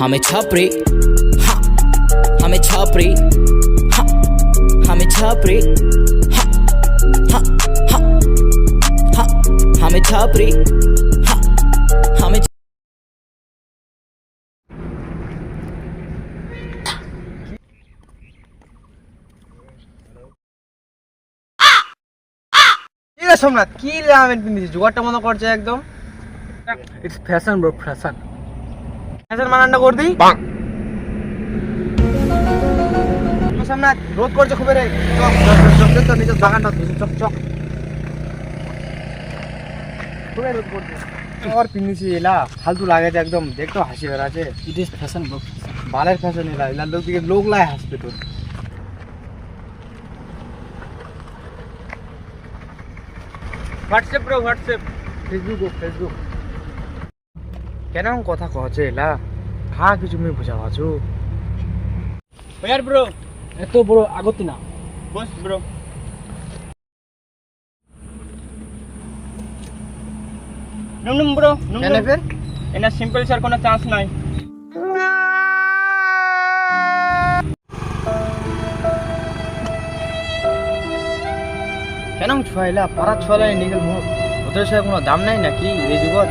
हमें छापरे हाँ हमें छापरे हाँ हमें छापरे हाँ हाँ हाँ हाँ हमें छापरे हाँ हमें সোমনাথ কি লেহামেন্ট পিন্ধিস জোগাড়টা মনে করছে একদম It's fashion, bro. Fashion. Fashion মানানটা কর দিই সোমনাথ রোদ করছে খুব রে চক চক চক নিজের বাগানটা চক চক খুবই রোদ করছে और পিন্ধিছি এলা ফালতু লাগেছে একদম দেখতো হাসি বেরাছে It is fashion, bro. বালের ফ্যাশন এলা এলা লোক দিকে লোক লাই হাসবে তোর WhatsApp, bro. WhatsApp. ফেসবুক কেন কথা কহছে এলা হা কিছু মুই বুঝা পাচ্ছু Where, bro? Eto, bro. Agoti na. Boss, bro. Num, bro. Num. কেন ফের এনা সিম্পল স্যার কোনো চান্স নাই। কেন ছুয়াইলা পাড়া ছুয়ালাই নিগেল মোর ওদের সাথে কোনো দাম নাই নাকি এই যুগত